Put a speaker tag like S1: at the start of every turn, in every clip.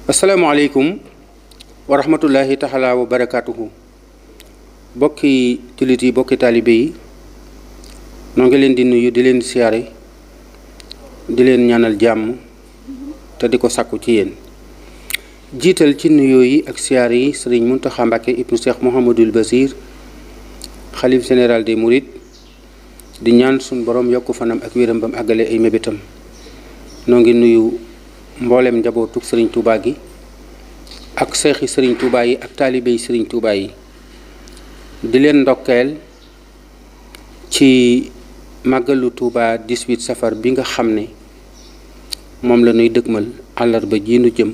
S1: asalaamaaleykum wa rahmatullahi taala wa barakaatuhu. bokki jullit yi bokki taalibe yi noo ngi leen di nuyu di leen siyaare di leen ñaanal jàmm te di ko sàkku ci yéen. jiital ci nuyoo yi ak siyaare yi sëriñ Muntaxa Mbàkke ibnu Cheikh Mouhamadul Basir xalif général des Mourides di ñaan suñ borom yokku fanam ak wéram bam àggale ay mébétam. noo ngi nuyu mboolem njabootu sëriñ Touba gi ak seexi sëriñ Touba yi ak taalibe yi sëriñ Touba yi di leen ndokkeel ci màggalu Touba 18 safar bi nga xam ne moom la ñuy dëgmal àllarba ji nu jëm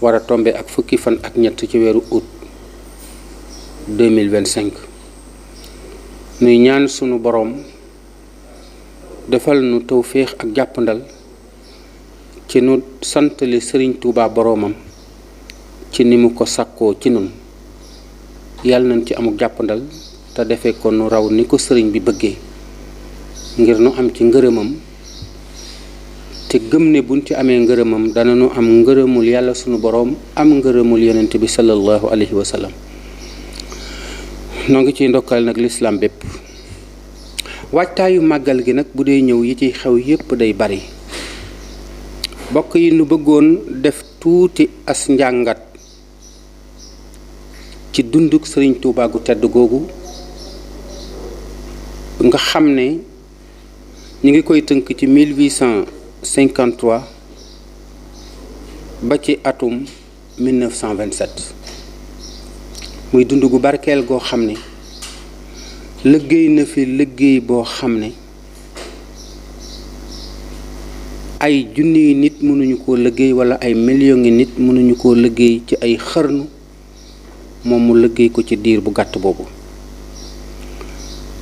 S1: war a tombe ak fukki fan ak ñett ci weeru août 2025. nuy ñaan sunu boroom defal nu tawféex ak jàppandal ci nu santale sëriñ Touba boroomam ci ni mu ko sàkkoo ci nun yàlla nañ ci amuk jàppandal te defee ko nu raw ni ko sëriñ bi bëggee ngir nu am ci ngërëmam te gëm ne buñ ci amee ngërëmam dana nu am ngërëmul yàlla sunu boroom am ngërëmul yonent bi sallallahu alayhi wa sallam. noo ngi ciy ndokkal nag lislaam bépp. waajtaayu màggal gi nag bu dee ñëw yi ciy xew yépp day bari. bokk yi nu bëggoon def tuuti as njàngat ci dunduk sëriñ Touba gu tedd googu nga xam ne ñu ngi koy tënk ci 1853 ba ci atum 1927 muy dund gu barkeel goo xam ne liggéey na fi liggéey boo xam ne ay junniy nit mënuñu koo liggéey wala ay millions ngi nit mënuñu koo liggéey ci ay xarnu moom mu liggéey ko ci diir bu gàtt boobu.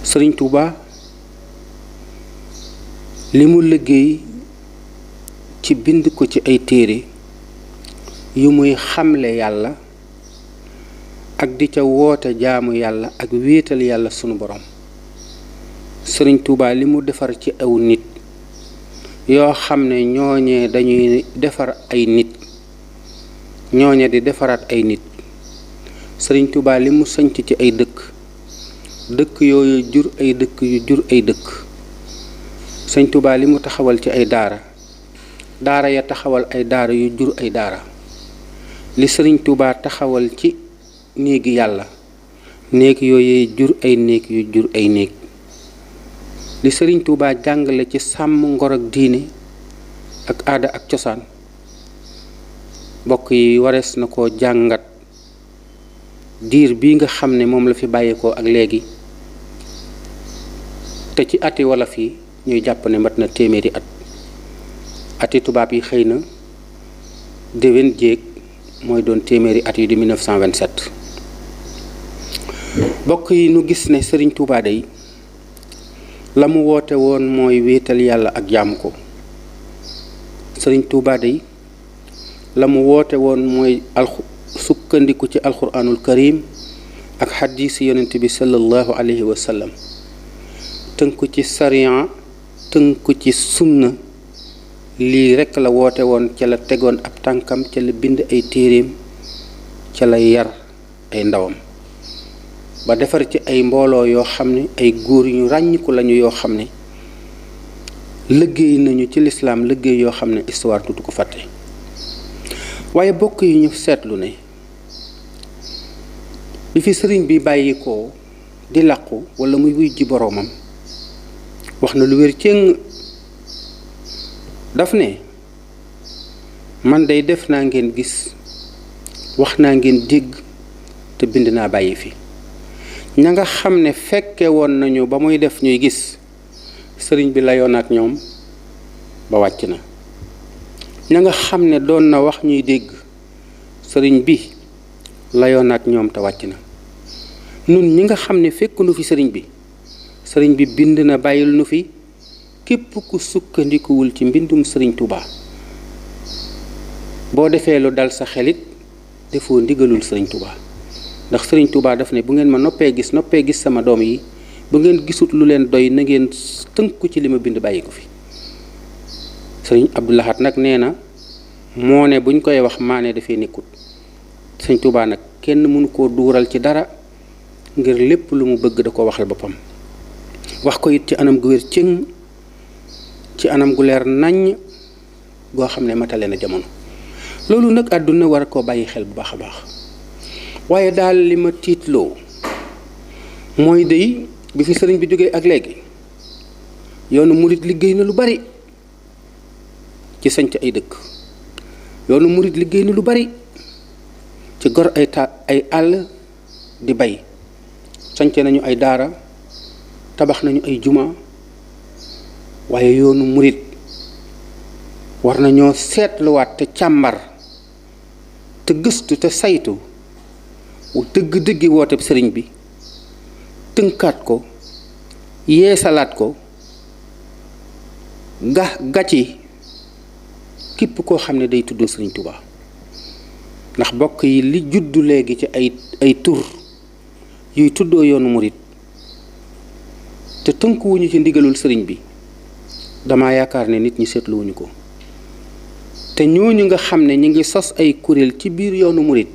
S1: sëriñ Touba li mu liggéey ci bind ko ci ay téere yu muy xamle yàlla ak di ca woote jaamu yàlla ak wéetal yàlla sunu borom. sëriñ Touba li mu defar ci aw nit yoo xam ne ñooñee dañuy defar ay nit ñooñe di defaraat ay nit. sëriñ Touba li mu sanc ci ay dëkk yooyu jur ay dëkk yu jur ay dëkk. sëriñ Touba li mu taxawal ci ay daara ya taxawal ay daara yu jur ay daara. li sëriñ Touba taxawal ci néegi yàlla néeg yooyu jur ay néeg yu jur ay néeg. li sëriñ Touba jàngale ci sàmm ngor ak diine ak aada ak cosaan mbokk yi warees na koo jàngat diir bii nga xam ne moom la fi bàyyeekoo ak léegi te ci ati wolof yi ñuy jàpp ne mat na téeméeri at. ati tubaab yi xëy na déwén jéeg mooy doon téeméeri at yi di 1927. mbokk yi nu gis ne sëriñ Touba day la mu woote woon mooy wéetal yàlla ak jaamu ko. sëriñ Touba day la mu woote woon mooy sukkandiku ci alquranul karim ak xadiis yonent bi sallallahu alayhi wa sallam tënku ci sariya tënku ci sunna. lii rekk la woote woon ca la tegoon ab tànkam ca la bind ay téeréem ca la yar ay ndawam ba defar ci ay mbooloo yoo xam ne ay góor ñu ràññiku lañu yoo xam ne liggéey nañu ci lislaam liggéey yoo xam ne histoire tuuti ko fàtte. waaye bokk yi ñu seetlu ne bi fi sëriñ bi bàyyi ko di làqu wala muy wuy ji boroomam wax na lu wér cëng. daf ne man day def naa ngeen gis wax naa ngeen dégg te bind naa bàyyi fi. ña nga xam ne fekke woon nañu ba muy def ñuy gis sëriñ bi layoon ak ñoom ba wàcc na. ña nga xam ne doon na wax ñuy dégg sëriñ bi layoon ak ñoom te wàcc na. nun ñi nga xam ne fekk nu fi sëriñ bi bind na bàyyil nu fi képp ku sukkandikuwul ci mbindum sëriñ Touba boo defee lu dal sa xelit defoo ndigalul sëriñ Touba ndax sëriñ Touba daf ne bu ngeen ma noppee gis sama doom yi bu ngeen gisut lu leen doy na ngeen tënku ci li ma bind bàyyi ko fi. sëriñ Abdou Lahad nag nee na moo ne buñ koy wax maane dafay nekkut. sëñ Tuubaa nag kenn mënu koo duural ci dara ngir lépp lu mu bëgg da ko waxal boppam, wax ko it ci anam gu wér cëng, ci anam gu leer naññ goo xam ne matale na jamono. loolu nag àdduna war a koo bàyyi xel bu baax a baax. waaye daal li ma tiitloo mooy day bi fi sëriñ bi jógee ak léegi yoonu murit liggéey na lu bari ci sanc ay dëkk. yoonu murit liggéey na lu bari ci gor ay àll di bay. sanc nañu ay daara, tabax nañu ay juma. waaye yoonu murit war nañoo seetluwaat te càmbar te gëstu te saytu dëgg-dëggi woote sëriñ bi, tënkaat ko, yeesalaat ko, gàcci képp koo xam ne day tuddoo sëriñ Tuubaa. ndax bokk yi li juddu léegi ci ay tur yuy tuddoo yoonu murit te tënkuwuñu ci ndigalul sëriñ bi, dama yaakaar ne nit ñi seetluwuñu ko. te ñooñu nga xam ne ñi ngi sos ay kuréel ci biir yoonu murit,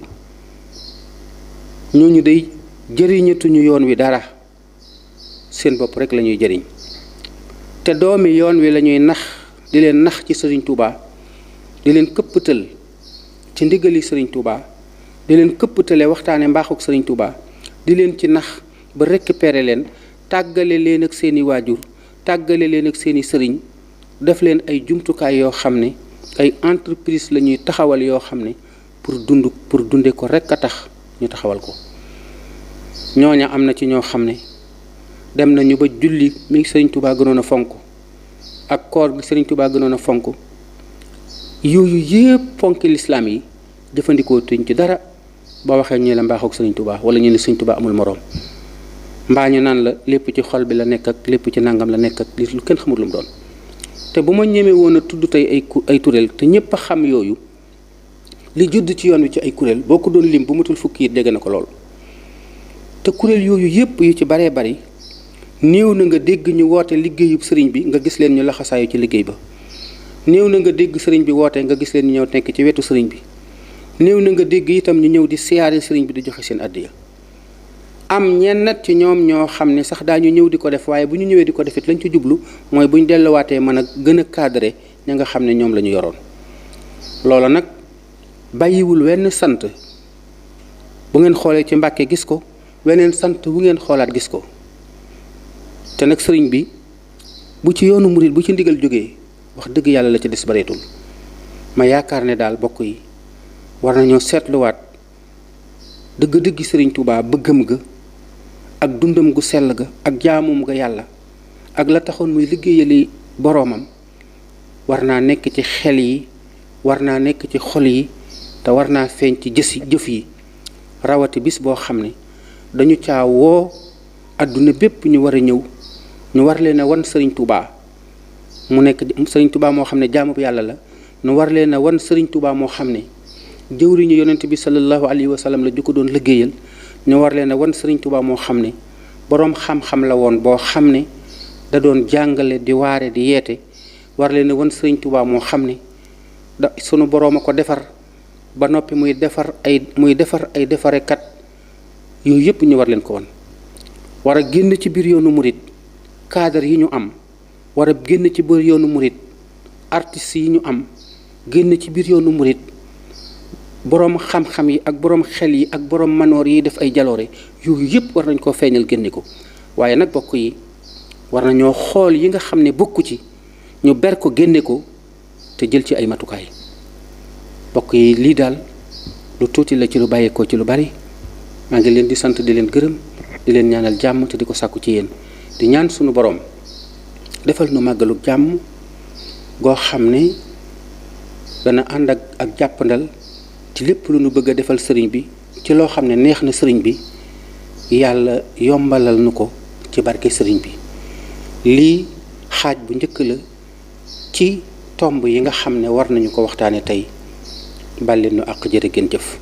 S1: ñooñu day jëriñatuñu yoon wi dara, seen bopp rek lañuy jëriñ. te doomi yoon wi lañuy nax, di leen nax ci sëriñ Tuubaa, di leen këppatal ci ndigali sëriñ Tuubaa, di leen këppatale waxtaane mbaaxuk sëriñ Tuubaa, di leen ci nax ba récupérer leen, tàggale leen ak seeni waajur, tàggale leen ak seeni sëriñ, def leen ay jumtukaay yoo xam ne ay entreprise la ñuy taxawal yoo xam ne pour dunde ko rekk a tax ñu taxawal ko. ñooña am na ci ñoo xam ne dem nañu ba julli mi sëriñ Tuubaa gënoon a fonk ak koor gi sëriñ Tuubaa gënoon a fonk, yooyu yépp fonki lislaam yi jëfandikoo tuñ ci dara. ba waxee ñu la mbaaxook sëriñ Tuubaa wala ñu ne sëriñ Tuubaa amul moroom, mbaa ñu naan la lépp ci xol bi la nekk ak lépp ci nangam la nekk ak lu kenn xamul lu mu doon. te bu ma ñemee woon a tudd tey ay kuréel te ñépp a xam yooyu li judd ci yoon wi ci ay kuréel, boo ko doon lim bu matul fukki it dégg na ko lool. te kuréel yooyu yépp yu ci baree bari néew na nga dégg ñu woote liggéeyub sëriñ bi nga gis leen ñu laxasaayu ci liggéey ba. néew na nga dégg sëriñ bi woote nga gis leen ñu ñëw nekk ci wetu sëriñ bi. néew na nga dégg itam ñu ñëw di siyaare sëriñ bi di joxe seen addiya. am ñennat ci ñoom ñoo xam ne sax daañu ñëw di ko def, waaye bu ñu ñëwee di ko defit lañ ci jublu mooy bu ñu delluwaatee mën a gën a cadré ña nga xam ne ñoom la ñu yoroon. loola nag bàyyiwul wenn sant bu ngeen xoolee ci Mbàkke gis ko, weneen sant bu ngeen xoolaat gis ko. te nag sëriñ bi bu ci yoonu murit bu ci ndigal jógee wax dëgg yàlla la ci des bareetul. ma yaakaar ne daal bokk yi war nañoo seetluwaat dëgg-dëggi sëriñ Tuubaa, bëggam ga ak dundam gu sell ga ak jaamum ga yàlla ak la taxoon muy liggéeyali boroomam war naa nekk ci xel yi, war naa nekk ci xol yi, te war naa feeñ ci jëf yi. rawati bis boo xam ne dañu caa woo àdduna bépp ñu war a ñëw, ñu war leen a wan sëriñ Tuubaa mu nekk sëriñ Tuubaa moo xam ne jaamu bu yàlla la. ñu war leen a wan sëriñ Tuubaa moo xam ne jëwriñu yonent bi sallallahu alayhi wa sallam la ju ko doon liggéeyal. ñu war leen a wan sëriñ Tuubaa moo xam ne boroom xam-xam la woon boo xam ne da doon jàngale di waare di yeete. war leen a wan sëriñ Tuubaa moo xam ne sunu boroom a ko defar ba noppi muy defar ay defarekat. yooyu yëpp ñu war leen ko wan. war a génn ci biir yoonu murit cadre yi ñu am, war a génn ci biir yoonu murit artistes yi ñu am, génn ci biir yoonu murit boroom xam-xam yi ak boroom xel yi ak boroom manoor yi def ay jaloore. yooyu yëpp war nañ koo feeñal génne ko. waaye nag bokk yi war nañoo xool yi nga xam ne bokku ci ñu ber ko génne ko te jël ci ay matukaay. bokk yi lii daal lu tuuti la ci lu bàyyeekoo ci lu bari. maa ngi leen di sant di leen gërëm di leen ñaanal jàmm te di ko sàkku ci yéen, di ñaan sunu boroom defal nu màggalu jàmm goo xam ne dana ànd ak jàppandal ci lépp lu nu bëgg a defal sëriñ bi, ci loo xam ne neex na sëriñ bi, yàlla yombalal nu ko ci barke sëriñ bi. lii xaaj bu njëkk la ci tomb yi nga xam ne war nañu ko waxtaane tey. bàlleen nu àq, jërë ngeen jëf.